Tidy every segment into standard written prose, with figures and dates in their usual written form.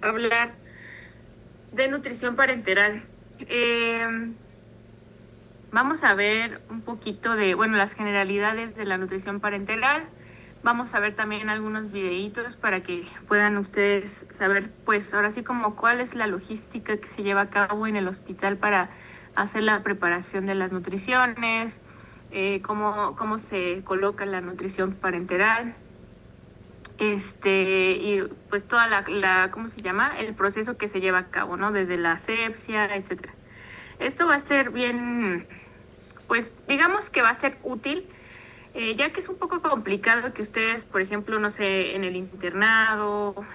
hablar de nutrición parenteral. Vamos a ver un poquito de, bueno, las generalidades de la nutrición parenteral. Vamos a ver también algunos videitos para que puedan ustedes saber, pues ahora sí como cuál es la logística que se lleva a cabo en el hospital para hacer la preparación de las nutriciones, cómo se coloca la nutrición parenteral, y pues toda ¿cómo se llama? El proceso que se lleva a cabo, ¿no? Desde la asepsia, etcétera. Esto va a ser bien, pues digamos que va a ser útil, ya que es un poco complicado que ustedes, por ejemplo, no sé, en el internado,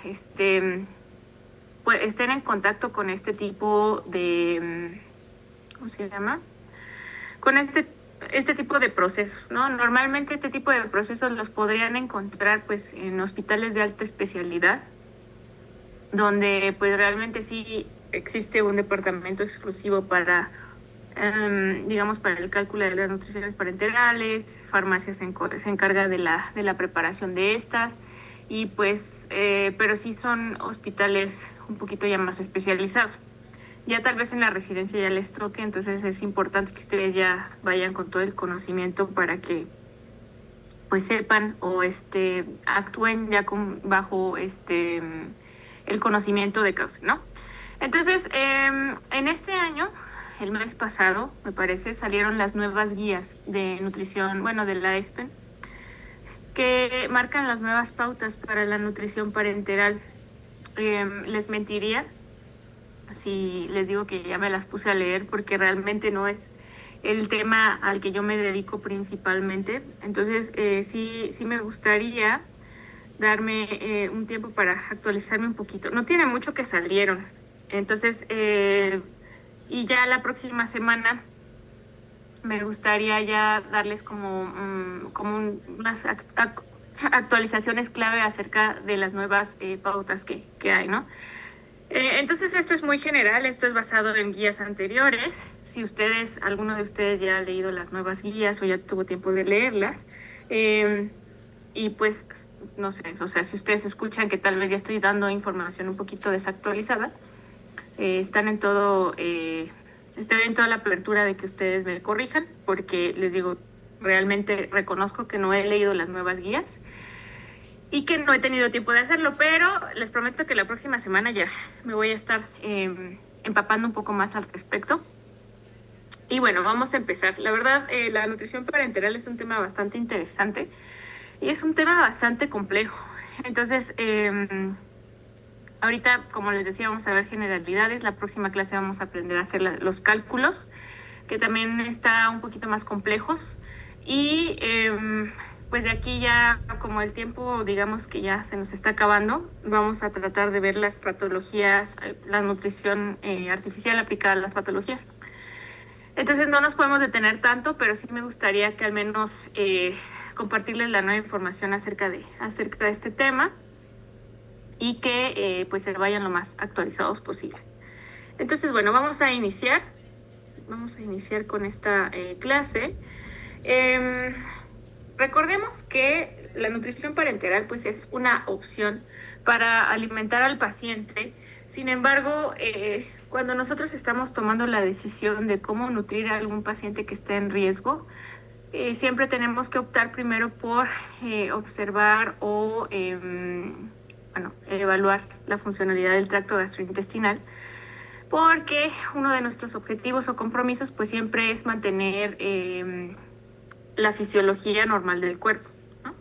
pues estén en contacto con este tipo de, ¿cómo se llama? Con este tipo de procesos, ¿no? Normalmente este tipo de procesos los podrían encontrar pues en hospitales de alta especialidad, donde pues realmente sí existe un departamento exclusivo para, digamos, para el cálculo de las nutriciones parenterales. Farmacias se encarga de la preparación de estas, y pues, pero sí son hospitales un poquito ya más especializados. Ya tal vez en la residencia ya les toque, entonces es importante que ustedes ya vayan con todo el conocimiento para que pues sepan o actúen ya bajo el conocimiento de causa, ¿no? Entonces, en este año, el mes pasado, me parece, salieron las nuevas guías de nutrición, bueno, de la ESPEN, que marcan las nuevas pautas para la nutrición parenteral. Les mentiría si les digo que ya me las puse a leer, porque realmente no es el tema al que yo me dedico principalmente. Entonces, sí me gustaría darme un tiempo para actualizarme un poquito. No tiene mucho que salieron. Entonces, y ya la próxima semana me gustaría ya darles unas actualizaciones clave acerca de las nuevas pautas que hay, ¿no? Entonces esto es muy general, esto es basado en guías anteriores. Si alguno de ustedes ya ha leído las nuevas guías o ya tuvo tiempo de leerlas, eh, y pues, no sé, o sea, si ustedes escuchan que tal vez ya estoy dando información un poquito desactualizada, estoy en toda la apertura de que ustedes me corrijan, porque les digo, realmente reconozco que no he leído las nuevas guías y que no he tenido tiempo de hacerlo, pero les prometo que la próxima semana ya me voy a estar empapando un poco más al respecto. Y bueno, vamos a empezar. La verdad, la nutrición parenteral es un tema bastante interesante y es un tema bastante complejo. Entonces, ahorita, como les decía, vamos a ver generalidades. La próxima clase vamos a aprender a hacer los cálculos, que también está un poquito más complejos. Y pues de aquí ya, como el tiempo, digamos que ya se nos está acabando, vamos a tratar de ver las patologías, la nutrición artificial aplicada a las patologías. Entonces no nos podemos detener tanto, pero sí me gustaría que al menos compartirles la nueva información acerca de este tema, y que pues se vayan lo más actualizados posible. Entonces, bueno, vamos a iniciar con esta clase. Recordemos que la nutrición parenteral pues es una opción para alimentar al paciente. Sin embargo, cuando nosotros estamos tomando la decisión de cómo nutrir a algún paciente que esté en riesgo, siempre tenemos que optar primero por observar o evaluar la funcionalidad del tracto gastrointestinal, porque uno de nuestros objetivos o compromisos pues siempre es mantener la fisiología normal del cuerpo, ¿no?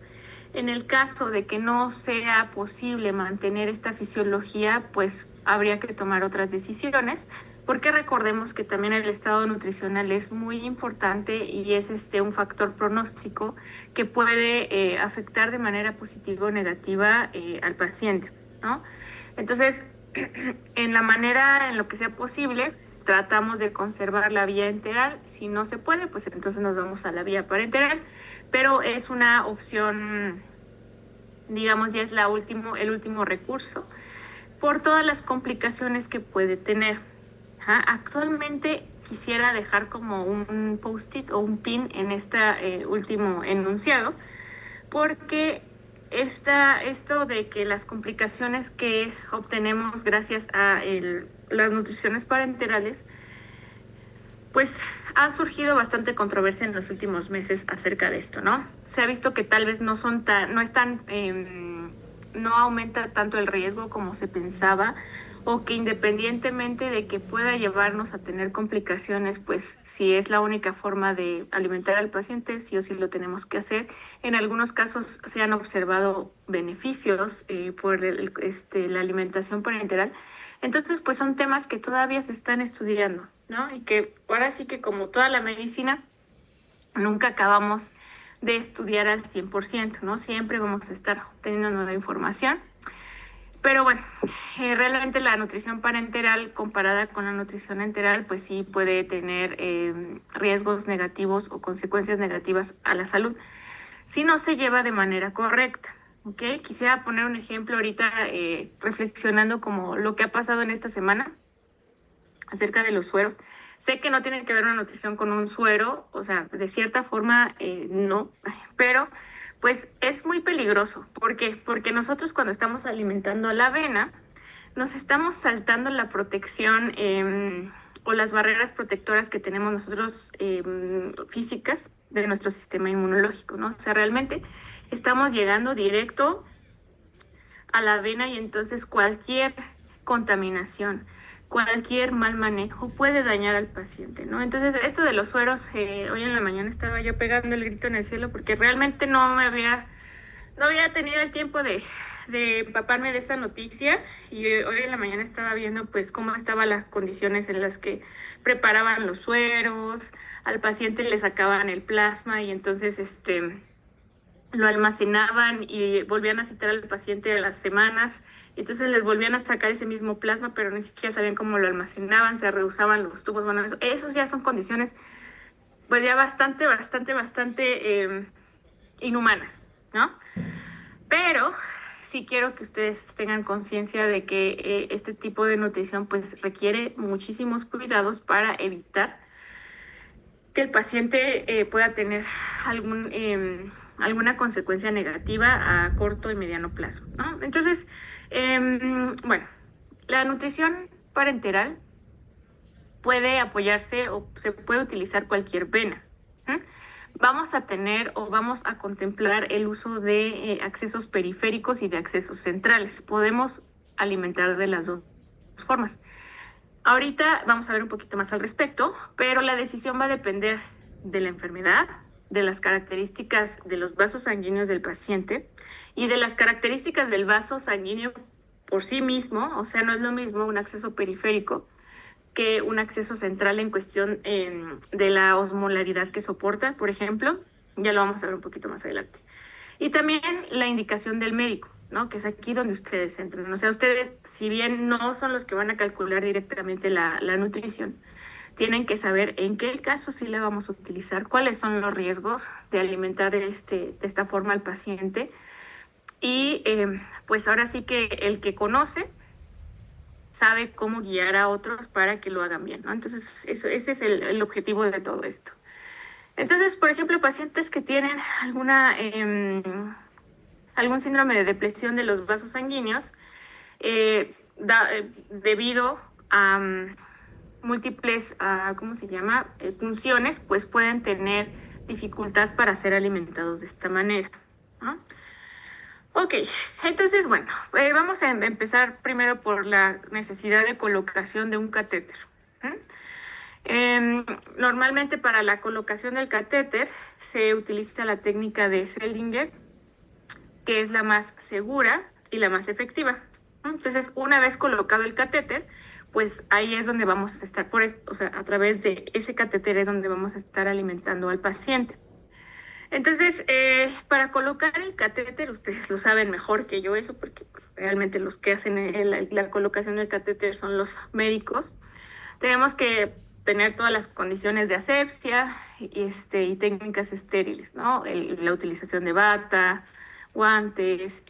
En el caso de que no sea posible mantener esta fisiología, pues habría que tomar otras decisiones, porque recordemos que también el estado nutricional es muy importante y es un factor pronóstico que puede afectar de manera positiva o negativa al paciente, ¿no? Entonces, en lo que sea posible, tratamos de conservar la vía enteral. Si no se puede, pues entonces nos vamos a la vía parenteral, pero es una opción, digamos, ya es el último recurso por todas las complicaciones que puede tener. Actualmente quisiera dejar como un post-it o un pin en este último enunciado, porque esto de que las complicaciones que obtenemos gracias a las nutriciones parenterales, pues ha surgido bastante controversia en los últimos meses acerca de esto, ¿no? Se ha visto que tal vez no aumenta tanto el riesgo como se pensaba, o que independientemente de que pueda llevarnos a tener complicaciones, pues si es la única forma de alimentar al paciente, sí o sí lo tenemos que hacer. En algunos casos se han observado beneficios por la alimentación parenteral. Entonces, pues son temas que todavía se están estudiando, ¿no? Y que ahora sí que como toda la medicina, nunca acabamos de estudiar al 100%, ¿no? Siempre vamos a estar teniendo nueva información. Pero bueno, realmente la nutrición parenteral comparada con la nutrición enteral, pues sí puede tener riesgos negativos o consecuencias negativas a la salud si no se lleva de manera correcta. ¿Ok? Quisiera poner un ejemplo ahorita reflexionando como lo que ha pasado en esta semana acerca de los sueros. Sé que no tiene que ver una nutrición con un suero, o sea, de cierta forma no, pero pues es muy peligroso. ¿Por qué? Porque nosotros cuando estamos alimentando a la avena, nos estamos saltando la protección o las barreras protectoras que tenemos nosotros físicas de nuestro sistema inmunológico, ¿no? O sea, realmente estamos llegando directo a la avena y entonces cualquier contaminación, cualquier mal manejo puede dañar al paciente, ¿no? Entonces, esto de los sueros, hoy en la mañana estaba yo pegando el grito en el cielo porque realmente no había tenido el tiempo de empaparme de esta noticia, y hoy en la mañana estaba viendo pues cómo estaban las condiciones en las que preparaban los sueros, al paciente le sacaban el plasma y entonces lo almacenaban y volvían a citar al paciente a las semanas, y entonces les volvían a sacar ese mismo plasma, pero ni siquiera sabían cómo lo almacenaban, se reusaban los tubos, bueno, esos ya son condiciones pues ya bastante inhumanas, ¿no? Pero sí quiero que ustedes tengan conciencia de que este tipo de nutrición pues requiere muchísimos cuidados para evitar que el paciente pueda tener alguna consecuencia negativa a corto y mediano plazo, ¿no? Entonces, bueno, la nutrición parenteral puede apoyarse o se puede utilizar cualquier vena. Vamos a tener o vamos a contemplar el uso de accesos periféricos y de accesos centrales. Podemos alimentar de las dos formas. Ahorita vamos a ver un poquito más al respecto, pero la decisión va a depender de la enfermedad, de las características de los vasos sanguíneos del paciente y de las características del vaso sanguíneo por sí mismo. O sea, no es lo mismo un acceso periférico que un acceso central en cuestión de la osmolaridad que soporta, por ejemplo. Ya lo vamos a ver un poquito más adelante. Y también la indicación del médico, ¿no? Que es aquí donde ustedes entran. O sea, ustedes, si bien no son los que van a calcular directamente la nutrición, tienen que saber en qué caso sí le vamos a utilizar, cuáles son los riesgos de alimentar de esta forma al paciente. Y pues ahora sí que el que conoce sabe cómo guiar a otros para que lo hagan bien, ¿no? Entonces, ese es el objetivo de todo esto. Entonces, por ejemplo, pacientes que tienen algún síndrome de depresión de los vasos sanguíneos, debido a múltiples, ¿cómo se llama?, funciones, pues pueden tener dificultad para ser alimentados de esta manera, ¿no? Ok, entonces, bueno, vamos a empezar primero por la necesidad de colocación de un catéter. Normalmente para la colocación del catéter se utiliza la técnica de Seldinger, que es la más segura y la más efectiva. Entonces, una vez colocado el catéter, pues ahí es donde vamos a estar, o sea, a través de ese catéter es donde vamos a estar alimentando al paciente. Entonces, para colocar el catéter, ustedes lo saben mejor que yo eso, porque realmente los que hacen la colocación del catéter son los médicos. Tenemos que tener todas las condiciones de asepsia y técnicas estériles, ¿no? La utilización de bata, guantes,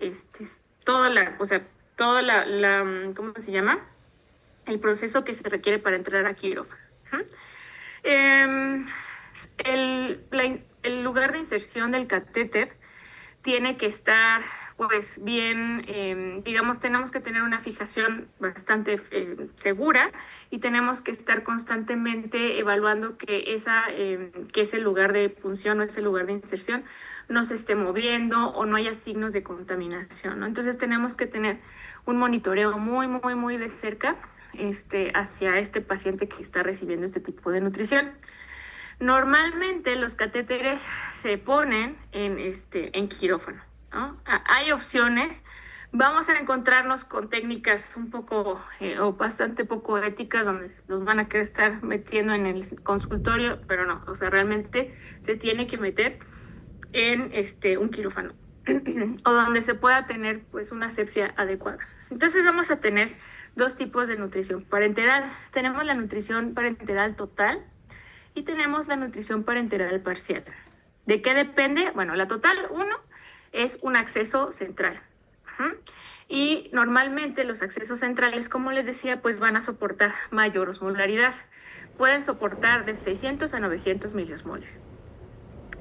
toda la, ¿cómo se llama? El proceso que se requiere para entrar a quirófano. El lugar de inserción del catéter tiene que estar pues bien, digamos, tenemos que tener una fijación bastante segura y tenemos que estar constantemente evaluando que que ese lugar de punción o ese lugar de inserción no se esté moviendo o no haya signos de contaminación, ¿no? Entonces tenemos que tener un monitoreo muy, muy, muy de cerca hacia este paciente que está recibiendo este tipo de nutrición. Normalmente los catéteres se ponen en quirófano, ¿no? Hay opciones. Vamos a encontrarnos con técnicas un poco o bastante poco éticas donde nos van a querer estar metiendo en el consultorio, pero no, o sea, realmente se tiene que meter en un quirófano o donde se pueda tener pues una asepsia adecuada. Entonces vamos a tener dos tipos de nutrición parenteral. Tenemos la nutrición parenteral total y tenemos la nutrición parenteral parcial. ¿De qué depende? Bueno, la total, uno, es un acceso central. Y normalmente los accesos centrales, como les decía, pues van a soportar mayor osmolaridad. Pueden soportar de 600 a 900 miliosmoles.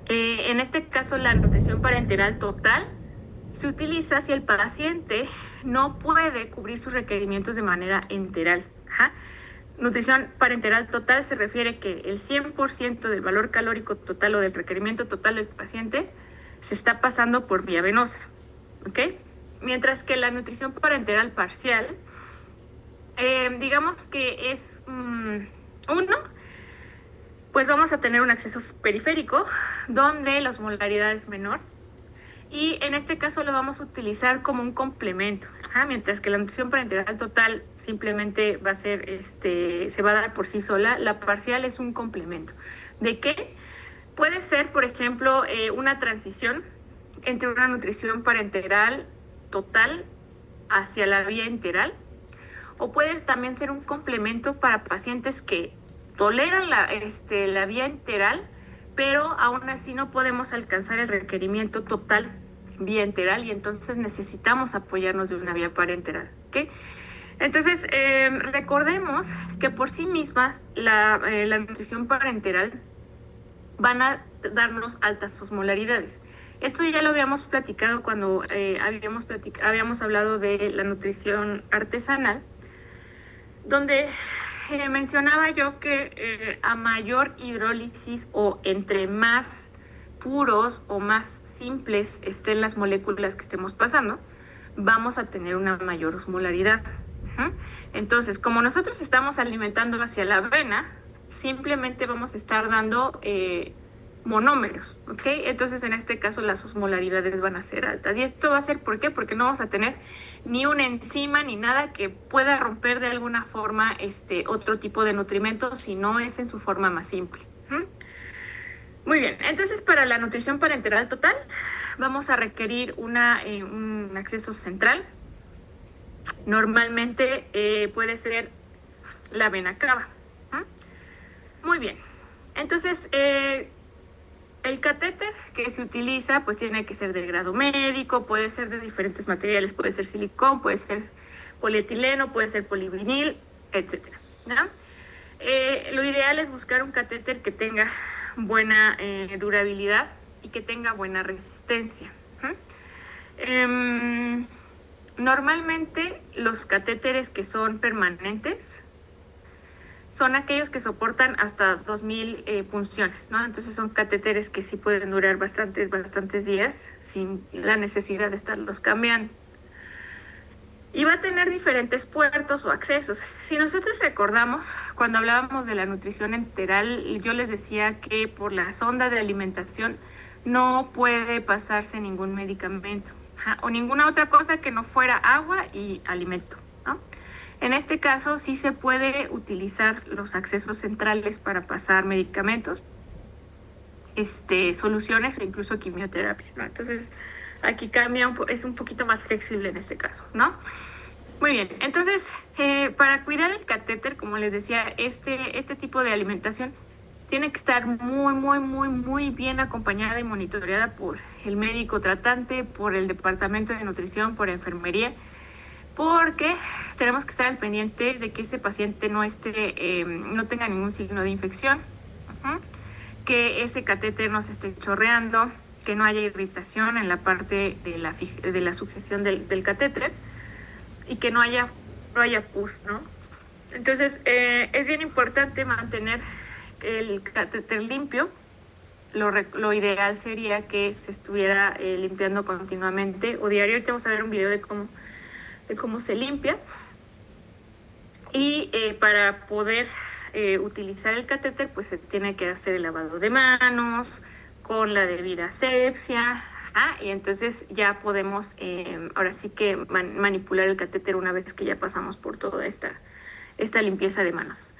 En este caso, la nutrición parenteral total se utiliza si el paciente no puede cubrir sus requerimientos de manera enteral. Nutrición parenteral total se refiere que el 100% del valor calórico total o del requerimiento total del paciente se está pasando por vía venosa, ¿ok? Mientras que la nutrición parenteral parcial, digamos que es uno, pues vamos a tener un acceso periférico donde la osmolaridad es menor y en este caso lo vamos a utilizar como un complemento, mientras que la nutrición parenteral total simplemente va a ser, se va a dar por sí sola. La parcial es un complemento. ¿De qué? Puede ser, por ejemplo, una transición entre una nutrición parenteral total hacia la vía enteral, o puede también ser un complemento para pacientes que toleran la vía enteral, pero aún así no podemos alcanzar el requerimiento total vía enteral y entonces necesitamos apoyarnos de una vía parenteral, ¿ok? Entonces, recordemos que por sí misma la nutrición parenteral van a darnos altas osmolaridades. Esto ya lo habíamos platicado cuando habíamos hablado de la nutrición artesanal, donde mencionaba yo que a mayor hidrólisis o entre más puros o más simples estén las moléculas que estemos pasando, vamos a tener una mayor osmolaridad. Entonces, como nosotros estamos alimentando hacia la avena, simplemente vamos a estar dando monómeros, ¿ok? Entonces, en este caso, las osmolaridades van a ser altas. ¿Y esto va a ser por qué? Porque no vamos a tener ni una enzima ni nada que pueda romper de alguna forma otro tipo de nutrimento, si no es en su forma más simple. Muy bien, entonces para la nutrición parenteral total vamos a requerir un acceso central. Normalmente puede ser la vena cava. Muy bien, entonces el catéter que se utiliza pues tiene que ser de grado médico, puede ser de diferentes materiales, puede ser silicón, puede ser polietileno, puede ser polivinil, etc. Lo ideal es buscar un catéter que tenga buena durabilidad y que tenga buena resistencia. Normalmente los catéteres que son permanentes son aquellos que soportan hasta 2000 punciones, ¿no? Entonces son catéteres que sí pueden durar bastantes días sin la necesidad de estarlos cambiando. Y va a tener diferentes puertos o accesos. Si nosotros recordamos, cuando hablábamos de la nutrición enteral, yo les decía que por la sonda de alimentación no puede pasarse ningún medicamento o ninguna otra cosa que no fuera agua y alimento, ¿no? En este caso sí se puede utilizar los accesos centrales para pasar medicamentos, soluciones o incluso quimioterapia, ¿no? Entonces aquí cambia, es un poquito más flexible en este caso, ¿no? Muy bien, entonces para cuidar el catéter, como les decía, este tipo de alimentación tiene que estar muy bien acompañada y monitoreada por el médico tratante, por el departamento de nutrición, por enfermería, porque tenemos que estar al pendiente de que ese paciente no tenga ningún signo de infección, que ese catéter no se esté chorreando, que no haya irritación en la parte de la sujeción del catéter y que no haya pus, ¿no? Entonces, es bien importante mantener el catéter limpio. Lo ideal sería que se estuviera limpiando continuamente o diario. Ahorita vamos a ver un video de cómo se limpia. Y para poder utilizar el catéter, pues se tiene que hacer el lavado de manos con la debida asepsia. Y entonces ya podemos ahora sí que manipular el catéter una vez que ya pasamos por toda esta limpieza de manos.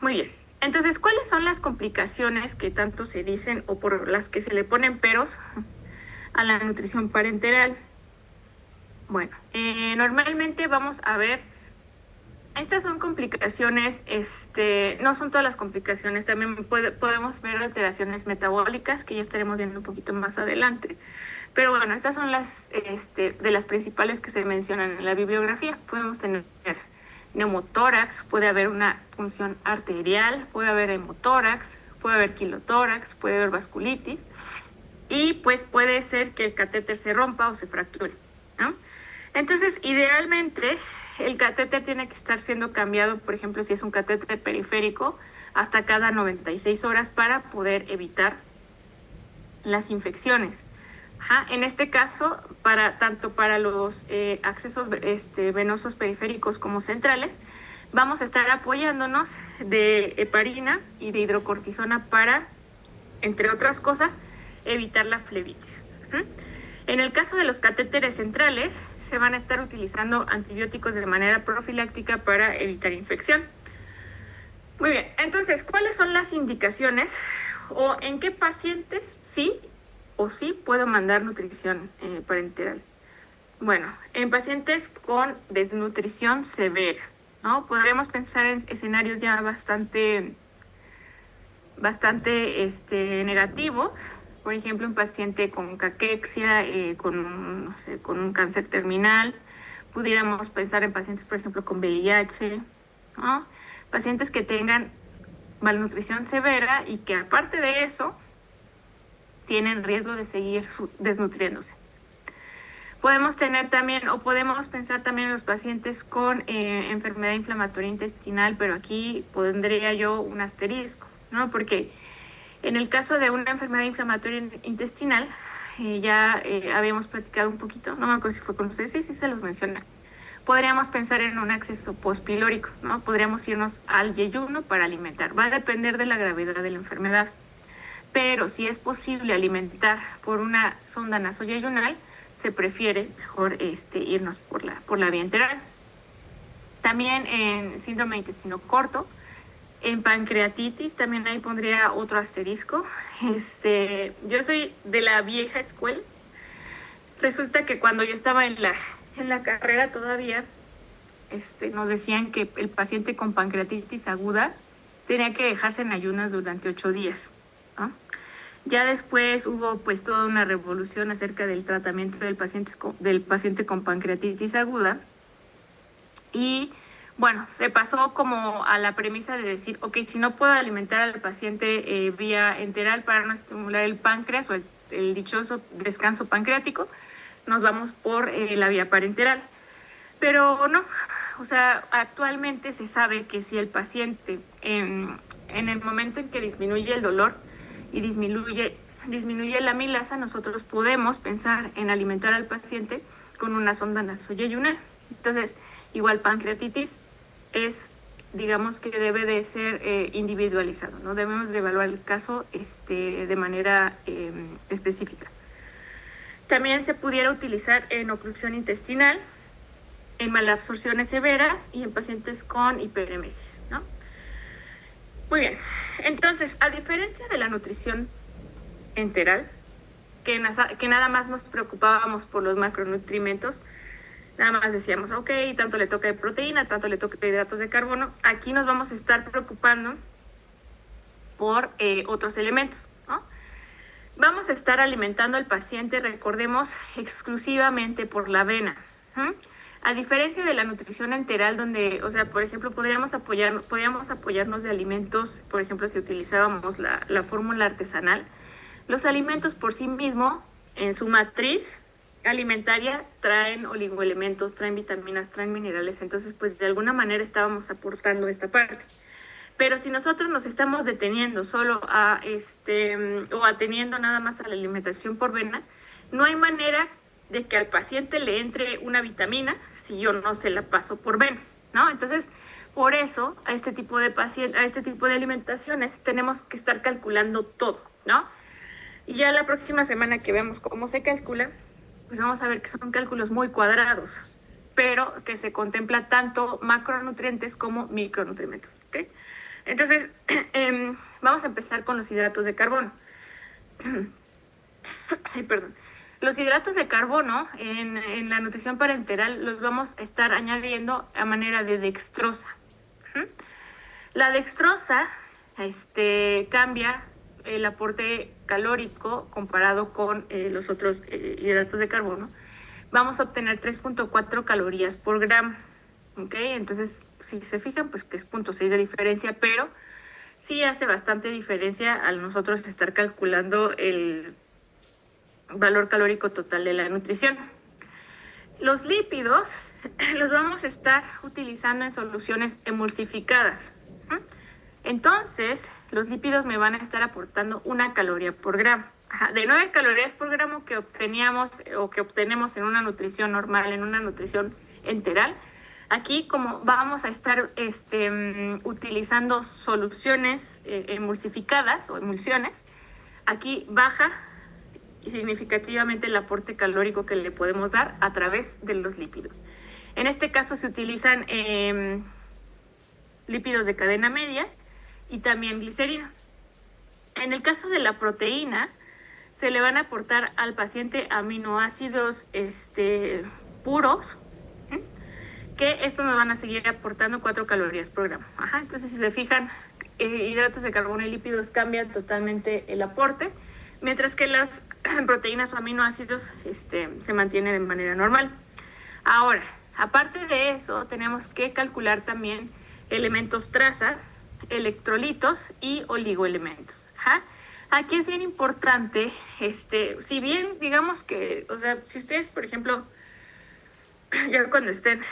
Muy bien. Entonces, ¿cuáles son las complicaciones que tanto se dicen o por las que se le ponen peros a la nutrición parenteral? Bueno, normalmente vamos a ver, estas son complicaciones, no son todas las complicaciones, también podemos ver alteraciones metabólicas que ya estaremos viendo un poquito más adelante. Pero bueno, estas son de las principales que se mencionan en la bibliografía. Podemos tener neumotórax, puede haber una punción arterial, puede haber hemotórax, puede haber quilotórax, puede haber vasculitis y pues puede ser que el catéter se rompa o se fracture, ¿no? Entonces, idealmente, el catéter tiene que estar siendo cambiado, por ejemplo, si es un catéter periférico, hasta cada 96 horas para poder evitar las infecciones. En este caso, tanto para los accesos venosos periféricos como centrales, vamos a estar apoyándonos de heparina y de hidrocortisona para, entre otras cosas, evitar la flebitis. En el caso de los catéteres centrales, se van a estar utilizando antibióticos de manera profiláctica para evitar infección. Muy bien, entonces, ¿cuáles son las indicaciones o en qué pacientes sí o sí puedo mandar nutrición parenteral? Bueno, en pacientes con desnutrición severa, ¿no? Podríamos pensar en escenarios ya bastante negativos. Por ejemplo, un paciente con caquexia, con un cáncer terminal. Pudiéramos pensar en pacientes, por ejemplo, con VIH, ¿no? Pacientes que tengan malnutrición severa y que aparte de eso tienen riesgo de seguir desnutriéndose. Podemos tener también, o podemos pensar también en los pacientes con enfermedad inflamatoria intestinal, pero aquí pondría yo un asterisco, ¿no? Porque en el caso de una enfermedad inflamatoria intestinal, ya habíamos platicado un poquito, no me acuerdo si fue con ustedes, sí se los mencioné. Podríamos pensar en un acceso postpilórico, ¿no? Podríamos irnos al yeyuno para alimentar. Va a depender de la gravedad de la enfermedad. Pero si es posible alimentar por una sonda nasoyeyunal, se prefiere mejor irnos por la vía enteral. También en síndrome de intestino corto, en pancreatitis, también ahí pondría otro asterisco. Yo soy de la vieja escuela. Resulta que cuando yo estaba en la carrera todavía, nos decían que el paciente con pancreatitis aguda tenía que dejarse en ayunas durante 8 días, ¿no? Ya después hubo pues toda una revolución acerca del tratamiento del paciente con pancreatitis aguda y bueno, se pasó como a la premisa de decir, ok, si no puedo alimentar al paciente vía enteral para no estimular el páncreas o el dichoso descanso pancreático, nos vamos por la vía parenteral. Pero no, o sea, actualmente se sabe que si el paciente en el momento en que disminuye el dolor y disminuye la amilasa, nosotros podemos pensar en alimentar al paciente con una sonda nasoyeyunal. Entonces, igual pancreatitis es, digamos que debe de ser individualizado, ¿no? Debemos de evaluar el caso de manera específica. También se pudiera utilizar en oclusión intestinal, en malabsorciones severas y en pacientes con hiperemesis, ¿no? Muy bien, entonces, a diferencia de la nutrición enteral, que nada más nos preocupábamos por los macronutrimentos, nada más decíamos, ok, tanto le toca de proteína, tanto le toca de hidratos de carbono, aquí nos vamos a estar preocupando por otros elementos, ¿no? Vamos a estar alimentando al paciente, recordemos, exclusivamente por la vena. A diferencia de la nutrición enteral, donde, o sea, por ejemplo, podríamos apoyarnos de alimentos, por ejemplo, si utilizábamos la fórmula artesanal, los alimentos por sí mismos, en su matriz alimentaria, traen oligoelementos, traen vitaminas, traen minerales, entonces, pues, de alguna manera estábamos aportando esta parte. Pero si nosotros nos estamos deteniendo solo a o ateniendo nada más a la alimentación por vena, no hay manera de que al paciente le entre una vitamina si yo no se la paso por vena, ¿no? Entonces, por eso a este tipo de alimentaciones tenemos que estar calculando todo, ¿no? Y ya la próxima semana que veamos cómo se calcula, pues vamos a ver que son cálculos muy cuadrados, pero que se contempla tanto macronutrientes como micronutrientes, ¿ok? Entonces, vamos a empezar con los hidratos de carbono. Ay, perdón. Los hidratos de carbono en la nutrición parenteral los vamos a estar añadiendo a manera de dextrosa. La dextrosa cambia el aporte calórico comparado con los otros hidratos de carbono. Vamos a obtener 3.4 calorías por gramo. ¿Ok? Entonces, si se fijan, pues que es 0.6 de diferencia, pero sí hace bastante diferencia al nosotros estar calculando el valor calórico total de la nutrición. Los lípidos los vamos a estar utilizando en soluciones emulsificadas. Entonces, los lípidos me van a estar aportando 1 caloría por gramo. De 9 calorías por gramo que obtenemos en una nutrición normal, en una nutrición enteral, aquí, como vamos a estar utilizando soluciones emulsificadas o emulsiones, aquí baja significativamente el aporte calórico que le podemos dar a través de los lípidos. En este caso se utilizan lípidos de cadena media y también glicerina. En el caso de la proteína, se le van a aportar al paciente aminoácidos puros, que estos nos van a seguir aportando 4 calorías por gramo. Entonces, si se fijan, hidratos de carbono y lípidos cambian totalmente el aporte, mientras que las proteínas o aminoácidos se mantienen de manera normal. Ahora, aparte de eso, tenemos que calcular también elementos traza, electrolitos y oligoelementos. Aquí es bien importante, si bien digamos que, o sea, si ustedes, por ejemplo, ya cuando estén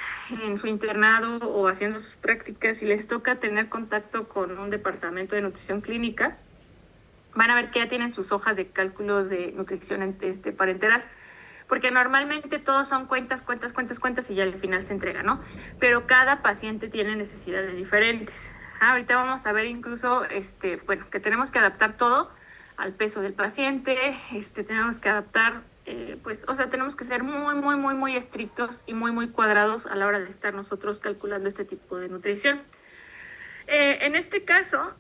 en su internado o haciendo sus prácticas y les toca tener contacto con un departamento de nutrición clínica, van a ver que ya tienen sus hojas de cálculos de nutrición parenteral, porque normalmente todos son cuentas y ya al final se entrega, ¿no? Pero cada paciente tiene necesidades diferentes. Ahorita vamos a ver incluso, que tenemos que adaptar todo al peso del paciente, tenemos que adaptar, tenemos que ser muy estrictos y muy cuadrados a la hora de estar nosotros calculando este tipo de nutrición. En este caso,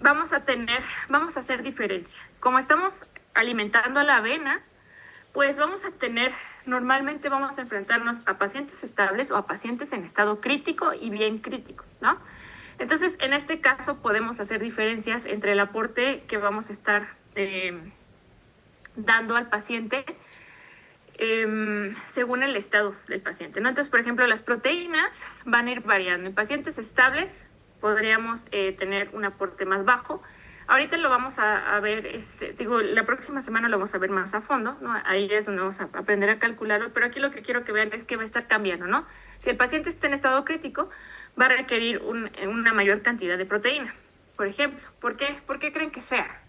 vamos a hacer diferencia. Como estamos alimentando a la avena, pues normalmente vamos a enfrentarnos a pacientes estables o a pacientes en estado crítico y bien crítico, ¿no? Entonces, en este caso podemos hacer diferencias entre el aporte que vamos a estar dando al paciente según el estado del paciente, ¿no? Entonces, por ejemplo, las proteínas van a ir variando. En pacientes estables podríamos tener un aporte más bajo. Ahorita lo vamos a ver, la próxima semana lo vamos a ver más a fondo, ¿no? Ahí es donde vamos a aprender a calcularlo, pero aquí lo que quiero que vean es que va a estar cambiando, ¿no? Si el paciente está en estado crítico, va a requerir una mayor cantidad de proteína, por ejemplo. ¿Por qué? ¿Por qué creen que sea?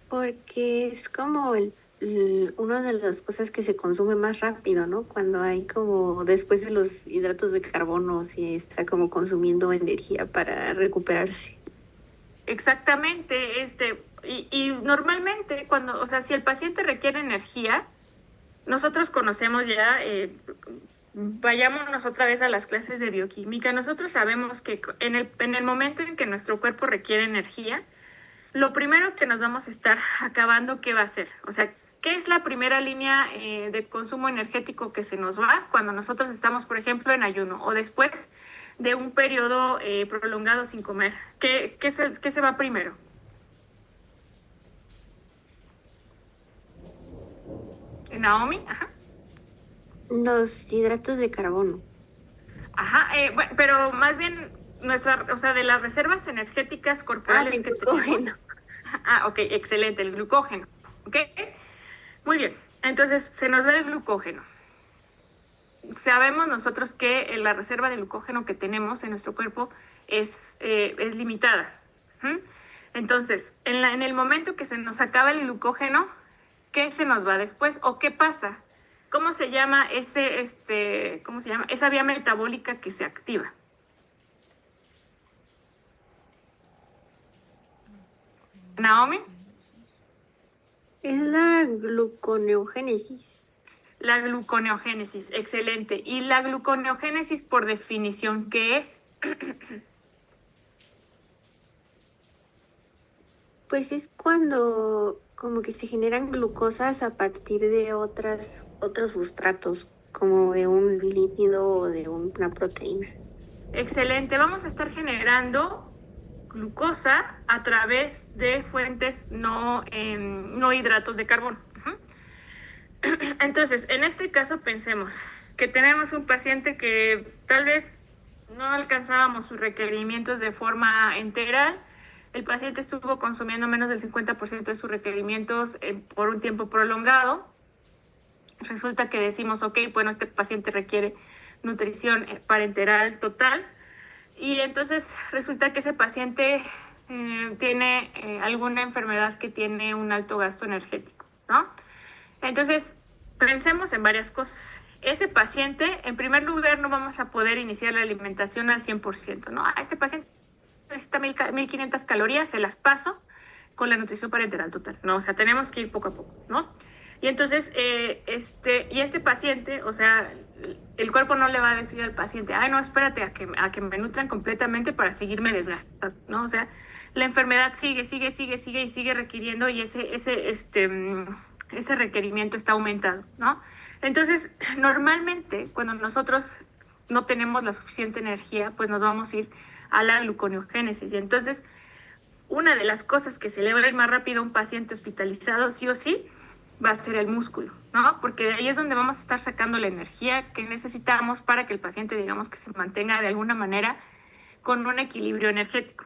Porque es como una de las cosas que se consume más rápido, ¿no? Cuando hay como después de los hidratos de carbono, si está como consumiendo energía para recuperarse. Exactamente, y normalmente si el paciente requiere energía, nosotros conocemos ya, vayámonos otra vez a las clases de bioquímica, nosotros sabemos que en el momento en que nuestro cuerpo requiere energía, lo primero que nos vamos a estar acabando, ¿qué va a ser? O sea, ¿qué es la primera línea de consumo energético que se nos va cuando nosotros estamos, por ejemplo, en ayuno o después de un periodo prolongado sin comer? ¿Qué se va primero? Naomi, ajá. Los hidratos de carbono. Ajá, bueno, pero más bien o sea, de las reservas energéticas corporales del que glucógeno. tenemos. Ah, ok, excelente, el glucógeno. Ok, muy bien. Entonces, se nos va el glucógeno. Sabemos nosotros que la reserva de glucógeno que tenemos en nuestro cuerpo es limitada. ¿Mm? Entonces, en el momento que se nos acaba el glucógeno, ¿qué se nos va después? ¿O qué pasa? ¿Cómo se llama cómo se llama? Esa vía metabólica que se activa. Naomi. Es la gluconeogénesis. La gluconeogénesis, excelente. ¿Y la gluconeogénesis por definición qué es? Pues es cuando como que se generan glucosas a partir de otros sustratos, como de un lípido o de una proteína. Excelente. Vamos a estar generando glucosa a través de fuentes no hidratos de carbono. Entonces, en este caso pensemos que tenemos un paciente que tal vez no alcanzábamos sus requerimientos de forma integral. El paciente estuvo consumiendo menos del 50% de sus requerimientos por un tiempo prolongado. Resulta que decimos, ok, bueno, este paciente requiere nutrición parenteral total. Y entonces resulta que ese paciente tiene alguna enfermedad que tiene un alto gasto energético, ¿no? Entonces, pensemos en varias cosas. Ese paciente, en primer lugar, no vamos a poder iniciar la alimentación al 100%, ¿no? A este paciente necesita 1500 calorías, se las paso con la nutrición parenteral total, ¿no? O sea, tenemos que ir poco a poco, ¿no? Y entonces, este paciente, o sea, el cuerpo no le va a decir al paciente, ay, no, espérate a que me nutran completamente para seguirme desgastando, ¿no? O sea, la enfermedad sigue y sigue requiriendo y ese requerimiento está aumentando, ¿no? Entonces, normalmente, cuando nosotros no tenemos la suficiente energía, pues nos vamos a ir a la gluconeogénesis. Y entonces, una de las cosas que se le va a ir más rápido a un paciente hospitalizado, sí o sí, va a ser el músculo, ¿no? Porque de ahí es donde vamos a estar sacando la energía que necesitamos para que el paciente, digamos, que se mantenga de alguna manera con un equilibrio energético.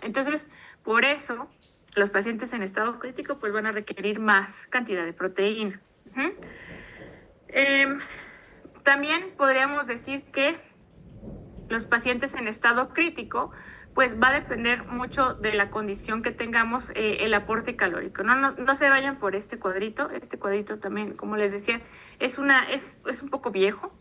Entonces, por eso, los pacientes en estado crítico pues van a requerir más cantidad de proteína. También podríamos decir que los pacientes en estado crítico pues va a depender mucho de la condición que tengamos el aporte calórico. No se vayan por este cuadrito también, como les decía, es un poco viejo,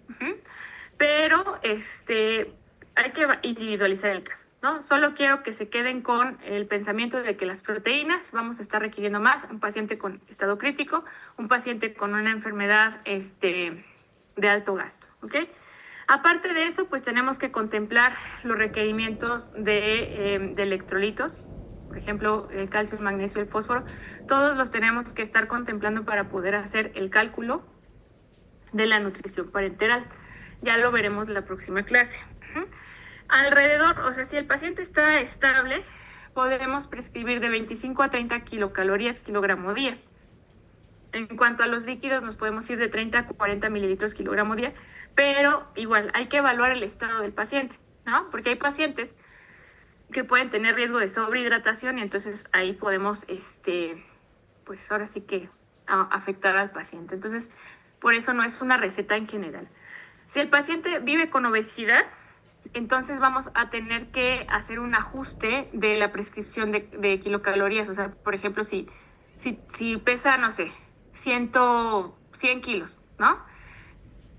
pero hay que individualizar el caso, ¿no? Solo quiero que se queden con el pensamiento de que las proteínas vamos a estar requiriendo más, un paciente con estado crítico, un paciente con una enfermedad de alto gasto, ¿ok? Aparte de eso, pues tenemos que contemplar los requerimientos de electrolitos, por ejemplo, el calcio, el magnesio, el fósforo. Todos los tenemos que estar contemplando para poder hacer el cálculo de la nutrición parenteral. Ya lo veremos la próxima clase. Alrededor, o sea, si el paciente está estable, podemos prescribir de 25 a 30 kilocalorías kilogramo día. En cuanto a los líquidos, nos podemos ir de 30 a 40 mililitros kilogramo día, pero igual hay que evaluar el estado del paciente, ¿no? Porque hay pacientes que pueden tener riesgo de sobrehidratación y entonces ahí podemos, pues ahora sí que afectar al paciente. Entonces, por eso no es una receta en general. Si el paciente vive con obesidad, entonces vamos a tener que hacer un ajuste de la prescripción de kilocalorías. O sea, por ejemplo, si pesa, no sé, 100 kilos, ¿no?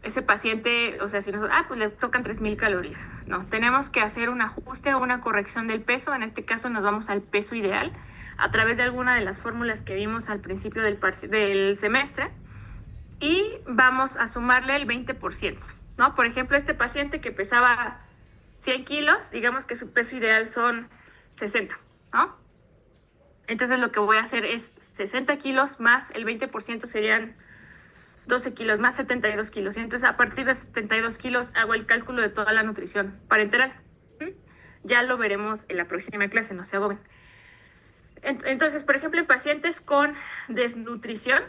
Ese paciente, o sea, si nosotros, pues le tocan 3000 calorías, ¿no? Tenemos que hacer un ajuste o una corrección del peso. En este caso nos vamos al peso ideal a través de alguna de las fórmulas que vimos al principio del semestre y vamos a sumarle el 20%, ¿no? Por ejemplo, este paciente que pesaba 100 kilos, digamos que su peso ideal son 60, ¿no? Entonces lo que voy a hacer es 60 kilos más el 20% serían 12 kilos más 72 kilos. Y entonces a partir de 72 kilos hago el cálculo de toda la nutrición parenteral. Ya lo veremos en la próxima clase, no se agoben. Entonces, por ejemplo, en pacientes con desnutrición,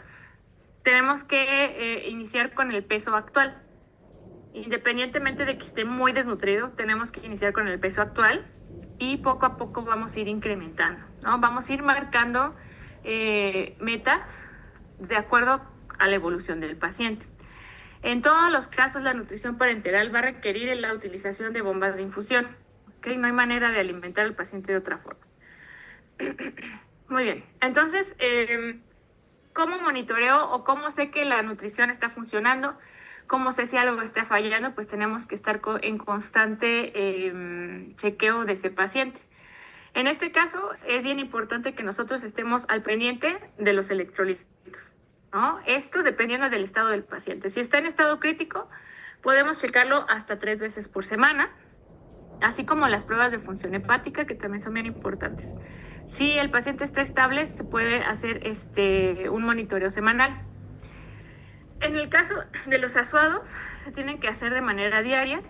tenemos que iniciar con el peso actual. Independientemente de que esté muy desnutrido, tenemos que iniciar con el peso actual y poco a poco vamos a ir incrementando, ¿no? Vamos a ir marcando metas de acuerdo a la evolución del paciente. En todos los casos, la nutrición parenteral va a requerir la utilización de bombas de infusión, ¿okay? No hay manera de alimentar al paciente de otra forma. Muy bien, entonces, ¿cómo monitoreo o cómo sé que la nutrición está funcionando? ¿Cómo sé si algo está fallando? Pues tenemos que estar en constante chequeo de ese paciente. En este caso, es bien importante que nosotros estemos al pendiente de los electrolitos, ¿no? Esto dependiendo del estado del paciente. Si está en estado crítico, podemos checarlo hasta 3 veces por semana, así como las pruebas de función hepática, que también son bien importantes. Si el paciente está estable, se puede hacer un monitoreo semanal. En el caso de los asuados, se tienen que hacer de manera diaria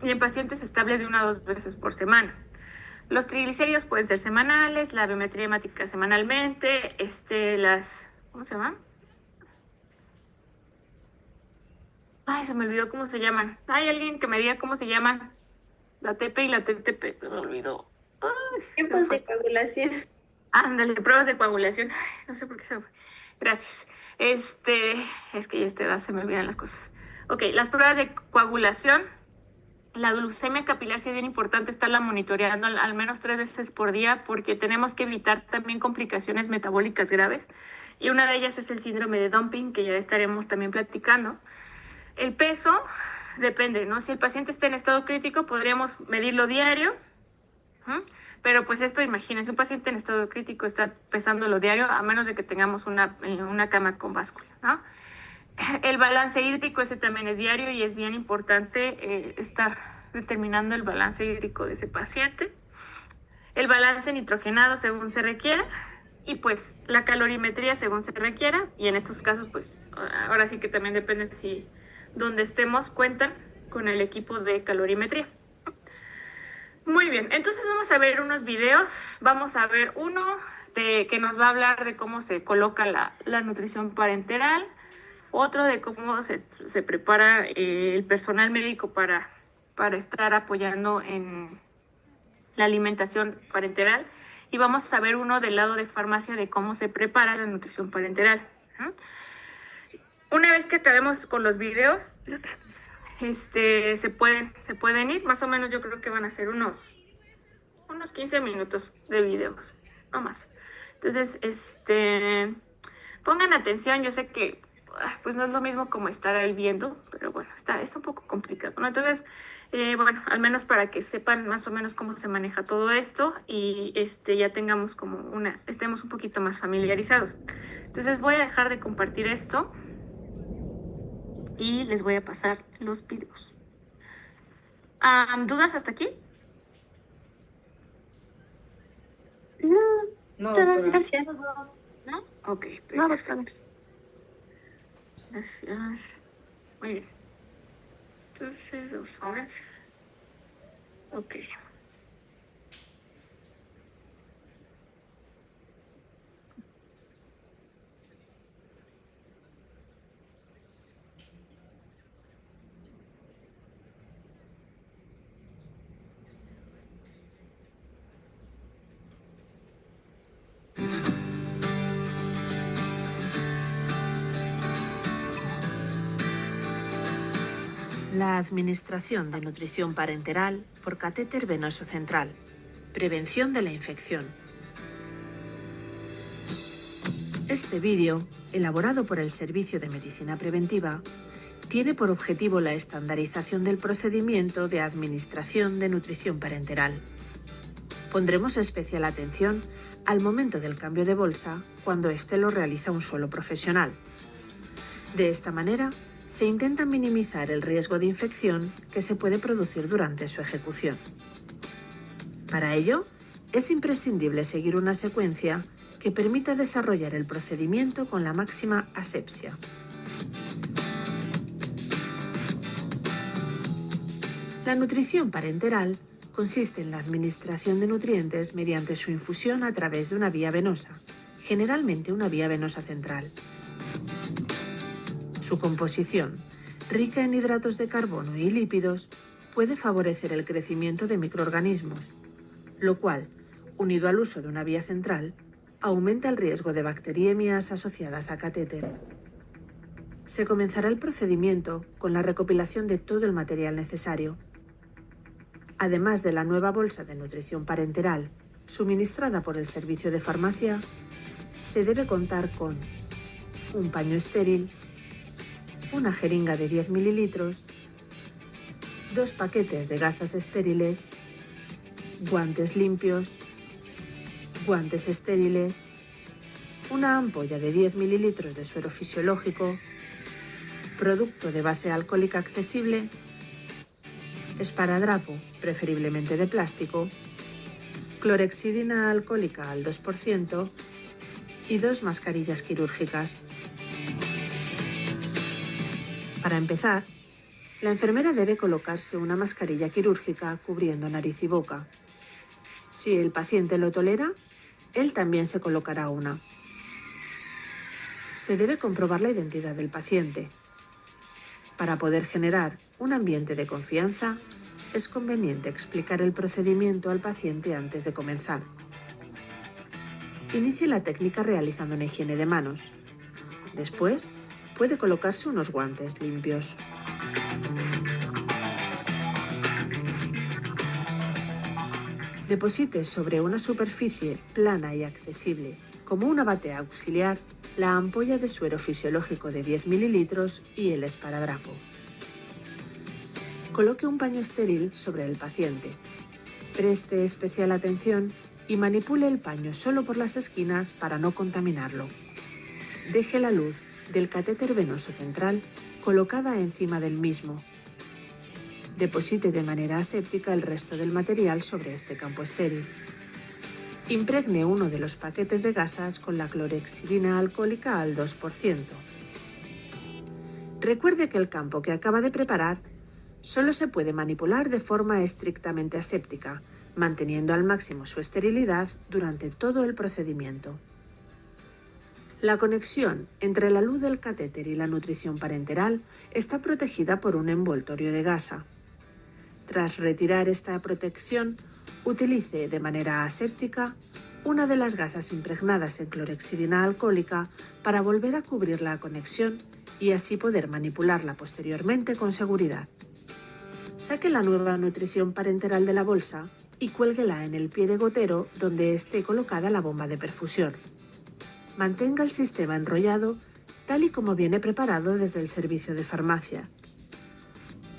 y en pacientes estables de 1 a 2 veces por semana. Los triglicéridos pueden ser semanales, la biometría hemática semanalmente, ¿cómo se llaman? Ay, se me olvidó cómo se llaman. Hay alguien que me diga cómo se llaman. La TP y la TTP, se me olvidó. Ay, tiempos de coagulación. Ándale, pruebas de coagulación. Ay, no sé por qué se me fue. Gracias. Es que ya a esta edad se me olvidan las cosas. Ok, las pruebas de coagulación. La glucemia capilar sí es bien importante estarla monitoreando al menos 3 veces por día porque tenemos que evitar también complicaciones metabólicas graves y una de ellas es el síndrome de dumping, que ya estaremos también platicando. El peso depende, ¿no? Si el paciente está en estado crítico podríamos medirlo diario, pero pues esto, imagínense, un paciente en estado crítico está pesándolo diario a menos de que tengamos una cama con báscula, ¿no? El balance hídrico, ese también es diario y es bien importante estar determinando el balance hídrico de ese paciente. El balance nitrogenado según se requiera y pues la calorimetría según se requiera, y en estos casos pues ahora sí que también depende si donde estemos cuentan con el equipo de calorimetría. Muy bien, entonces vamos a ver unos videos. Vamos a ver uno que nos va a hablar de cómo se coloca la nutrición parenteral, otro de cómo se prepara el personal médico para estar apoyando en la alimentación parenteral, y vamos a ver uno del lado de farmacia de cómo se prepara la nutrición parenteral. Una vez que acabemos con los videos, se pueden ir, más o menos yo creo que van a ser unos 15 minutos de videos, no más. Entonces, pongan atención, yo sé que pues no es lo mismo como estar ahí viendo, pero bueno, es un poco complicado, ¿no? Entonces, bueno, al menos para que sepan más o menos cómo se maneja todo esto y ya tengamos estemos un poquito más familiarizados. Entonces voy a dejar de compartir esto y les voy a pasar los videos. ¿Dudas hasta aquí? No, gracias. ¿No? Ok, perfecto. Gracias. Muy bien. Entonces, vamos a ver. Ok. La administración de nutrición parenteral por catéter venoso central. Prevención de la infección. Este vídeo, elaborado por el Servicio de Medicina Preventiva, tiene por objetivo la estandarización del procedimiento de administración de nutrición parenteral. Pondremos especial atención al momento del cambio de bolsa cuando éste lo realiza un solo profesional. De esta manera, se intenta minimizar el riesgo de infección que se puede producir durante su ejecución. Para ello, es imprescindible seguir una secuencia que permita desarrollar el procedimiento con la máxima asepsia. La nutrición parenteral consiste en la administración de nutrientes mediante su infusión a través de una vía venosa, generalmente una vía venosa central. Su composición, rica en hidratos de carbono y lípidos, puede favorecer el crecimiento de microorganismos, lo cual, unido al uso de una vía central, aumenta el riesgo de bacteriemias asociadas a catéter. Se comenzará el procedimiento con la recopilación de todo el material necesario. Además de la nueva bolsa de nutrición parenteral suministrada por el servicio de farmacia, se debe contar con un paño estéril, una jeringa de 10 mililitros, 2 paquetes de gasas estériles, guantes limpios, guantes estériles, una ampolla de 10 mililitros de suero fisiológico, producto de base alcohólica accesible, esparadrapo, preferiblemente de plástico, clorexidina alcohólica al 2% y 2 mascarillas quirúrgicas. Para empezar, la enfermera debe colocarse una mascarilla quirúrgica cubriendo nariz y boca. Si el paciente lo tolera, él también se colocará una. Se debe comprobar la identidad del paciente. Para poder generar un ambiente de confianza, es conveniente explicar el procedimiento al paciente antes de comenzar. Inicie la técnica realizando una higiene de manos. Después, puede colocarse unos guantes limpios. Deposite sobre una superficie plana y accesible, como una batea auxiliar, la ampolla de suero fisiológico de 10 mililitros y el esparadrapo. Coloque un paño estéril sobre el paciente. Preste especial atención y manipule el paño solo por las esquinas para no contaminarlo. Deje la luz del catéter venoso central colocada encima del mismo. Deposite de manera aséptica el resto del material sobre este campo estéril. Impregne uno de los paquetes de gasas con la clorexidina alcohólica al 2%. Recuerde que el campo que acaba de preparar solo se puede manipular de forma estrictamente aséptica, manteniendo al máximo su esterilidad durante todo el procedimiento. La conexión entre la luz del catéter y la nutrición parenteral está protegida por un envoltorio de gasa. Tras retirar esta protección, utilice de manera aséptica una de las gasas impregnadas en clorexidina alcohólica para volver a cubrir la conexión y así poder manipularla posteriormente con seguridad. Saque la nueva nutrición parenteral de la bolsa y cuélguela en el pie de gotero donde esté colocada la bomba de perfusión. Mantenga el sistema enrollado tal y como viene preparado desde el servicio de farmacia.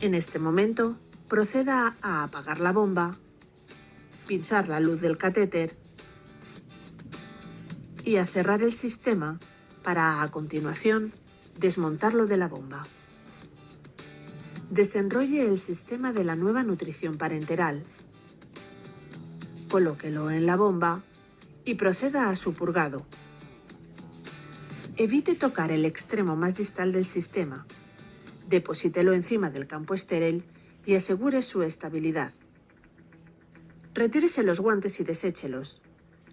En este momento, proceda a apagar la bomba, pinzar la luz del catéter y a cerrar el sistema para, a continuación, desmontarlo de la bomba. Desenrolle el sistema de la nueva nutrición parenteral. Colóquelo en la bomba y proceda a su purgado. Evite tocar el extremo más distal del sistema. Deposítelo encima del campo estéril y asegure su estabilidad. Retírese los guantes y deséchelos.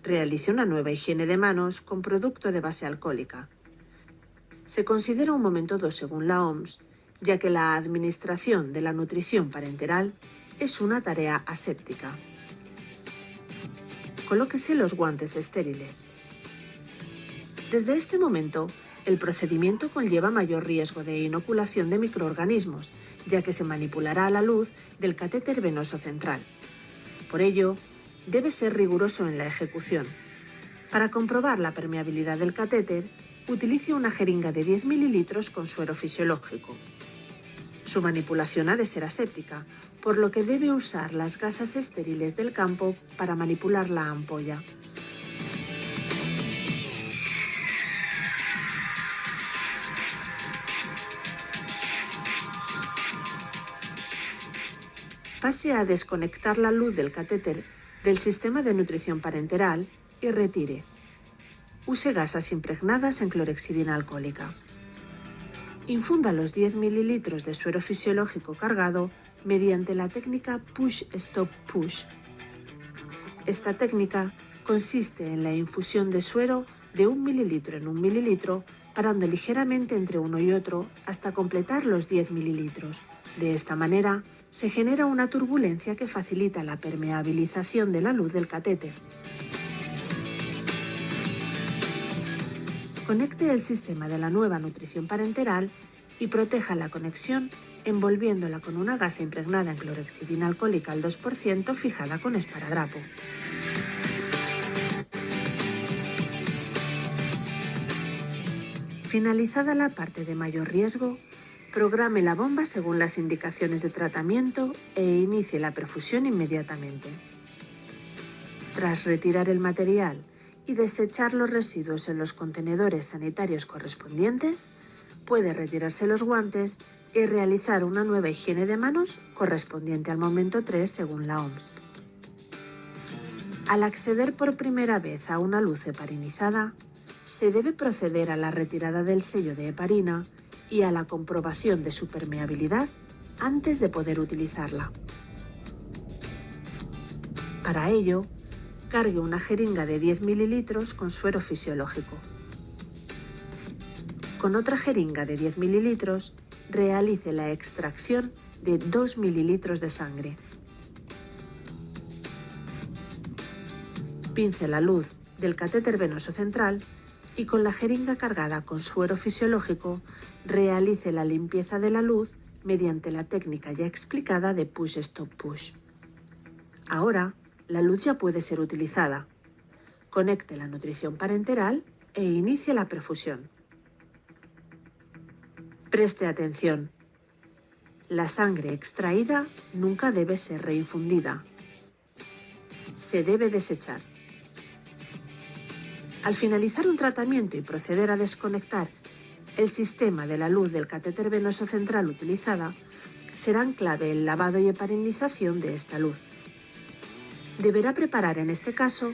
Realice una nueva higiene de manos con producto de base alcohólica. Se considera un momento 2 según la OMS, ya que la administración de la nutrición parenteral es una tarea aséptica. Colóquese los guantes estériles. Desde este momento, el procedimiento conlleva mayor riesgo de inoculación de microorganismos, ya que se manipulará a la luz del catéter venoso central. Por ello, debe ser riguroso en la ejecución. Para comprobar la permeabilidad del catéter, utilice una jeringa de 10 mililitros con suero fisiológico. Su manipulación ha de ser aséptica, por lo que debe usar las gasas estériles del campo para manipular la ampolla. Pase a desconectar la luz del catéter del sistema de nutrición parenteral y retire. Use gasas impregnadas en clorexidina alcohólica. Infunda los 10 mililitros de suero fisiológico cargado mediante la técnica Push-Stop-Push. Esta técnica consiste en la infusión de suero de 1 mililitro en 1 mililitro parando ligeramente entre uno y otro hasta completar los 10 mililitros. De esta manera, se genera una turbulencia que facilita la permeabilización de la luz del catéter. Conecte el sistema de la nueva nutrición parenteral y proteja la conexión envolviéndola con una gasa impregnada en clorhexidina alcohólica al 2% fijada con esparadrapo. Finalizada la parte de mayor riesgo, programe la bomba según las indicaciones de tratamiento e inicie la perfusión inmediatamente. Tras retirar el material y desechar los residuos en los contenedores sanitarios correspondientes, puede retirarse los guantes y realizar una nueva higiene de manos correspondiente al momento 3 según la OMS. Al acceder por primera vez a una luz heparinizada, se debe proceder a la retirada del sello de heparina y a la comprobación de su permeabilidad antes de poder utilizarla. Para ello, cargue una jeringa de 10 mililitros con suero fisiológico. Con otra jeringa de 10 mililitros, realice la extracción de 2 mililitros de sangre. Pince la luz del catéter venoso central y con la jeringa cargada con suero fisiológico, realice la limpieza de la luz mediante la técnica ya explicada de push-stop-push. Ahora, la luz ya puede ser utilizada. Conecte la nutrición parenteral e inicie la perfusión. Preste atención. La sangre extraída nunca debe ser reinfundida. Se debe desechar. Al finalizar un tratamiento y proceder a desconectar el sistema de la luz del catéter venoso central utilizada, serán clave el lavado y heparinización de esta luz. Deberá preparar en este caso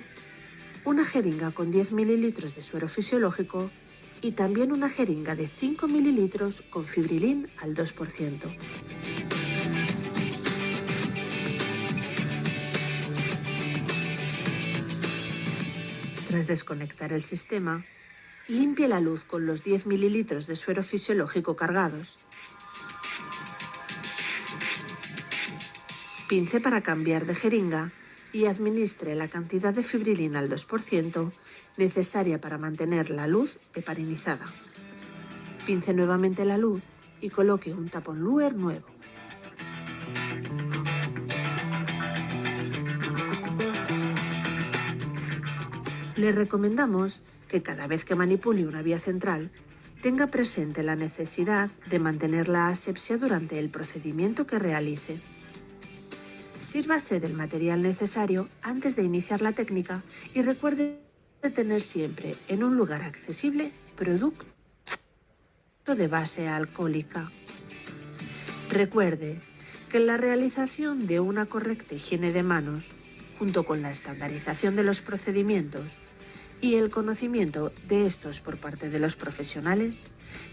una jeringa con 10 mililitros de suero fisiológico y también una jeringa de 5 mililitros con fibrilin al 2%. Tras desconectar el sistema, limpie la luz con los 10 mililitros de suero fisiológico cargados. Pince para cambiar de jeringa y administre la cantidad de fibrilina al 2% necesaria para mantener la luz heparinizada. Pince nuevamente la luz y coloque un tapón Luer nuevo. Le recomendamos que cada vez que manipule una vía central, tenga presente la necesidad de mantener la asepsia durante el procedimiento que realice. Sírvase del material necesario antes de iniciar la técnica y recuerde tener siempre en un lugar accesible producto de base alcohólica. Recuerde que la realización de una correcta higiene de manos, junto con la estandarización de los procedimientos y el conocimiento de estos por parte de los profesionales,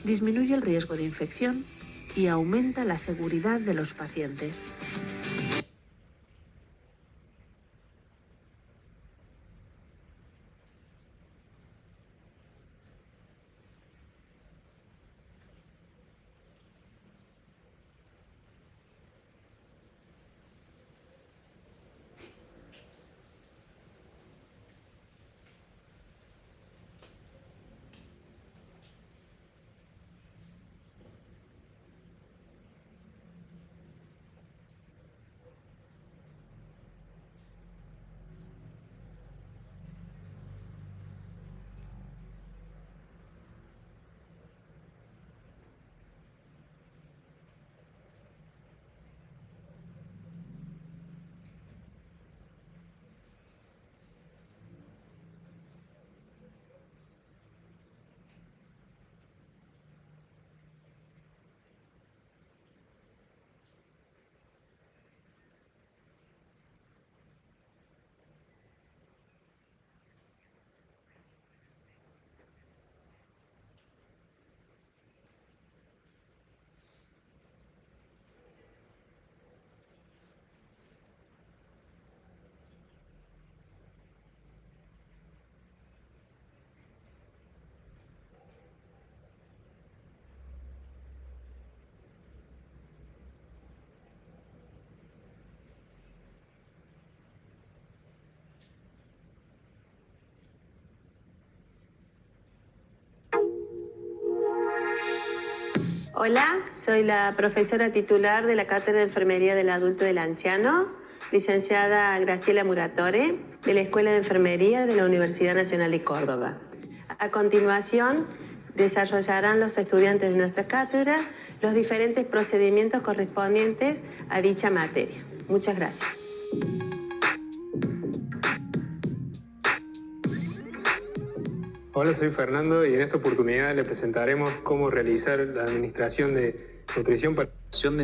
disminuye el riesgo de infección y aumenta la seguridad de los pacientes. Hola, soy la profesora titular de la Cátedra de Enfermería del Adulto y del Anciano, licenciada Graciela Muratore, de la Escuela de Enfermería de la Universidad Nacional de Córdoba. A continuación, desarrollarán los estudiantes de nuestra cátedra los diferentes procedimientos correspondientes a dicha materia. Muchas gracias. Hola, soy Fernando y en esta oportunidad le presentaremos cómo realizar la administración de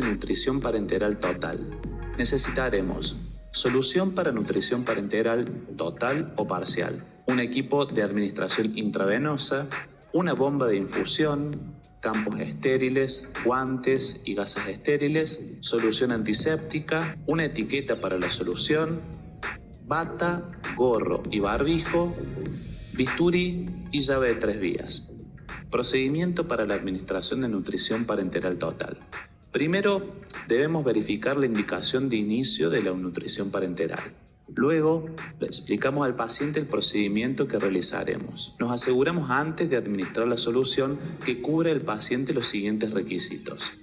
nutrición parenteral total. Necesitaremos solución para nutrición parenteral total o parcial, un equipo de administración intravenosa, una bomba de infusión, campos estériles, guantes y gasas estériles, solución antiséptica, una etiqueta para la solución, bata, gorro y barbijo, bisturí y llave de 3 vías. Procedimiento para la administración de nutrición parenteral total. Primero, debemos verificar la indicación de inicio de la nutrición parenteral. Luego, le explicamos al paciente el procedimiento que realizaremos. Nos aseguramos antes de administrar la solución que cubre al paciente los siguientes requisitos: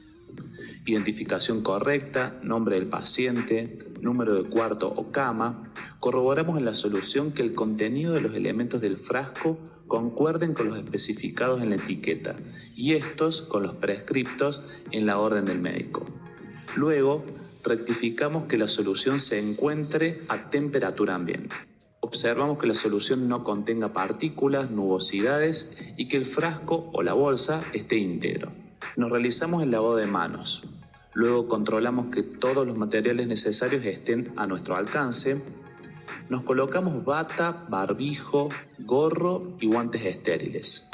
identificación correcta, nombre del paciente, número de cuarto o cama. Corroboramos en la solución que el contenido de los elementos del frasco concuerden con los especificados en la etiqueta y estos con los prescriptos en la orden del médico. Luego, rectificamos que la solución se encuentre a temperatura ambiente. Observamos que la solución no contenga partículas, nubosidades y que el frasco o la bolsa esté íntegro. Nos realizamos el lavado de manos. Luego controlamos que todos los materiales necesarios estén a nuestro alcance. Nos colocamos bata, barbijo, gorro y guantes estériles.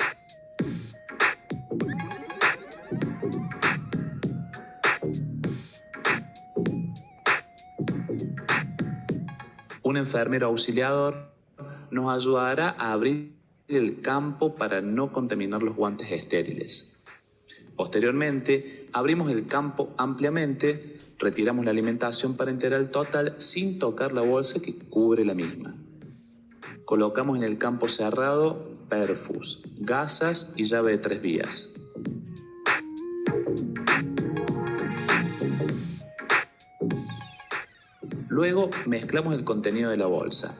Un enfermero auxiliador nos ayudará a abrir el campo para no contaminar los guantes estériles. Posteriormente, abrimos el campo ampliamente, retiramos la alimentación parenteral total sin tocar la bolsa que cubre la misma. Colocamos en el campo cerrado perfus, gasas y llave de 3 vías. Luego mezclamos el contenido de la bolsa.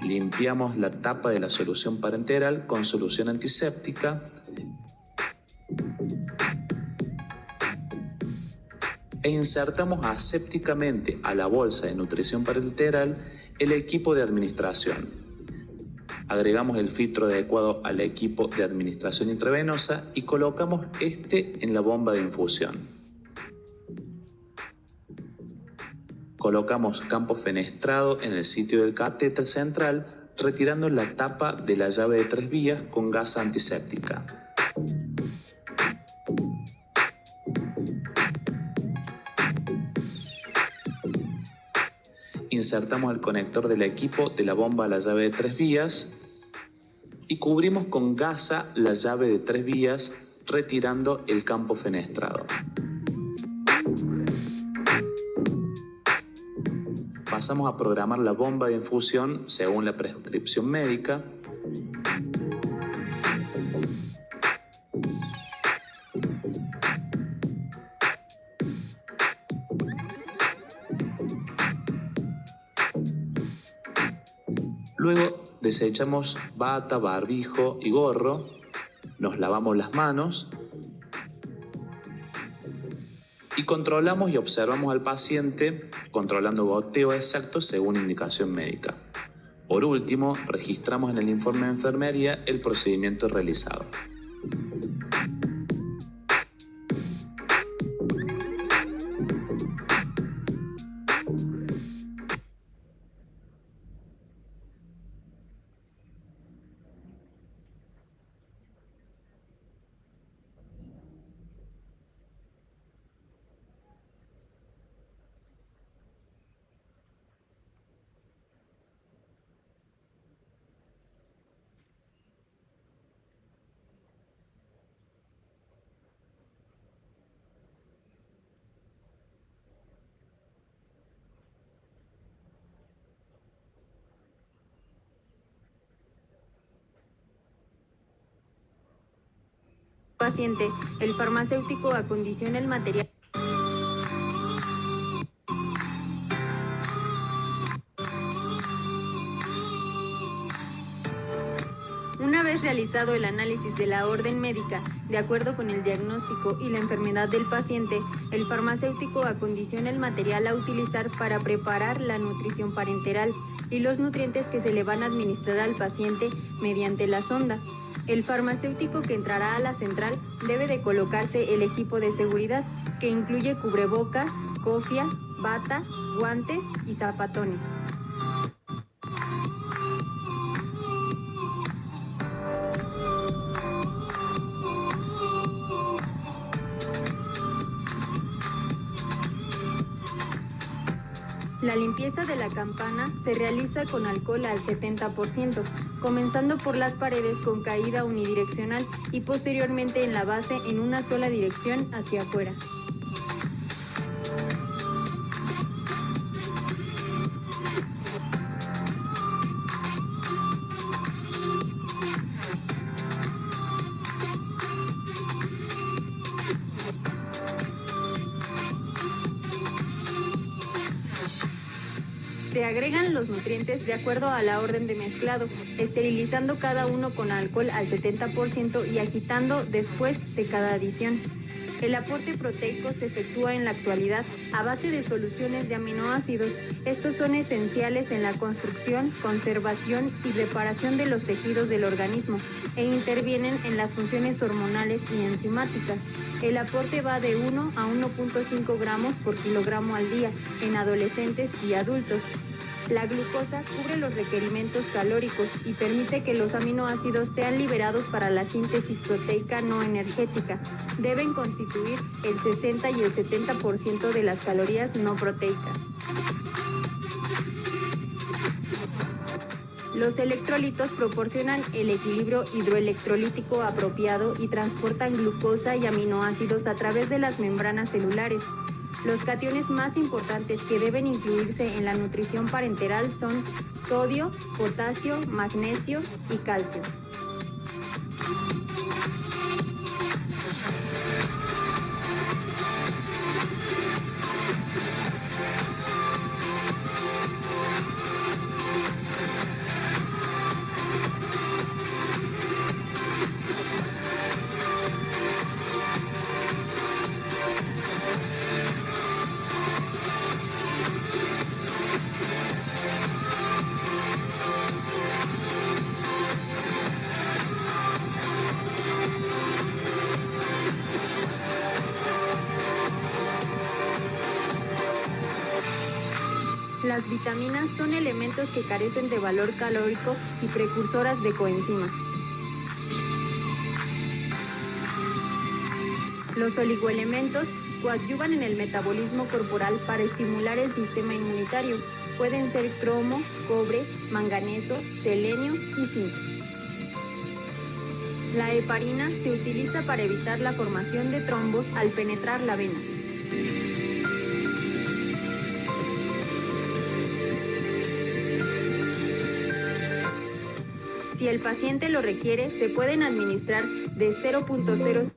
Limpiamos la tapa de la solución parenteral con solución antiséptica e insertamos asépticamente a la bolsa de nutrición parenteral el equipo de administración. Agregamos el filtro adecuado al equipo de administración intravenosa y colocamos este en la bomba de infusión. Colocamos campo fenestrado en el sitio del catéter central, retirando la tapa de la llave de 3 vías con gasa antiséptica. Insertamos el conector del equipo de la bomba a la llave de 3 vías y cubrimos con gasa la llave de 3 vías, retirando el campo fenestrado. Pasamos a programar la bomba de infusión según la prescripción médica. Luego desechamos bata, barbijo y gorro, nos lavamos las manos y controlamos y observamos al paciente controlando goteo exacto según indicación médica. Por último, registramos en el informe de enfermería el procedimiento realizado. paciente, el farmacéutico acondiciona el material. Una vez realizado el análisis de la orden médica, de acuerdo con el diagnóstico y la enfermedad del paciente, el farmacéutico acondiciona el material a utilizar para preparar la nutrición parenteral y los nutrientes que se le van a administrar al paciente mediante la sonda. El farmacéutico que entrará a la central debe de colocarse el equipo de seguridad, que incluye cubrebocas, cofia, bata, guantes y zapatones. La limpieza de la campana se realiza con alcohol al 70%, comenzando por las paredes con caída unidireccional y posteriormente en la base en una sola dirección hacia afuera. Se agregan los nutrientes de acuerdo a la orden de mezclado, esterilizando cada uno con alcohol al 70% y agitando después de cada adición. El aporte proteico se efectúa en la actualidad a base de soluciones de aminoácidos. Estos son esenciales en la construcción, conservación y reparación de los tejidos del organismo e intervienen en las funciones hormonales y enzimáticas. El aporte va de 1 a 1.5 gramos por kilogramo al día en adolescentes y adultos. La glucosa cubre los requerimientos calóricos y permite que los aminoácidos sean liberados para la síntesis proteica no energética. Deben constituir el 60 y el 70% de las calorías no proteicas. Los electrolitos proporcionan el equilibrio hidroelectrolítico apropiado y transportan glucosa y aminoácidos a través de las membranas celulares. Los cationes más importantes que deben incluirse en la nutrición parenteral son sodio, potasio, magnesio y calcio. Las vitaminas son elementos que carecen de valor calórico y precursoras de coenzimas. Los oligoelementos coadyuvan en el metabolismo corporal para estimular el sistema inmunitario. Pueden ser cromo, cobre, manganeso, selenio y zinc. La heparina se utiliza para evitar la formación de trombos al penetrar la vena. Si el paciente lo requiere, se pueden administrar de 0.0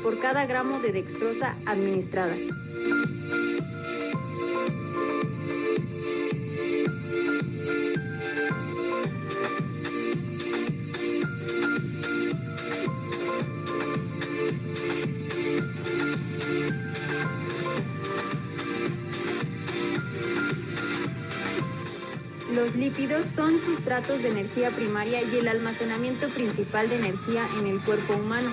por cada gramo de dextrosa administrada. Los lípidos son sustratos de energía primaria y el almacenamiento principal de energía en el cuerpo humano.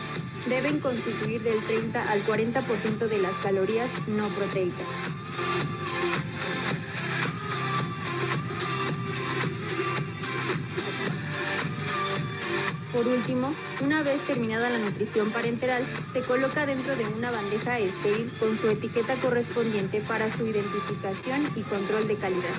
Deben constituir del 30 al 40% de las calorías no proteicas. Por último, una vez terminada la nutrición parenteral, se coloca dentro de una bandeja estéril con su etiqueta correspondiente para su identificación y control de calidad.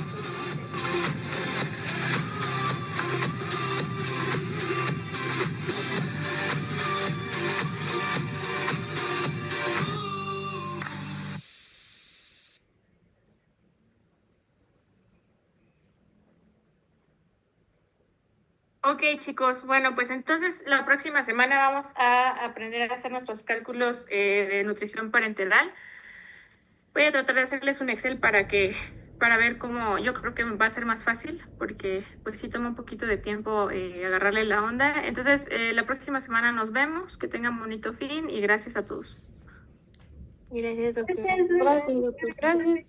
Ok, chicos, bueno, pues entonces la próxima semana vamos a aprender a hacer nuestros cálculos de nutrición parenteral. Voy a tratar de hacerles un Excel para ver cómo, yo creo que va a ser más fácil, porque pues sí toma un poquito de tiempo agarrarle la onda. Entonces, la próxima semana nos vemos, que tengan bonito fin y gracias a todos. Gracias, doctora. Gracias, doctor. Gracias.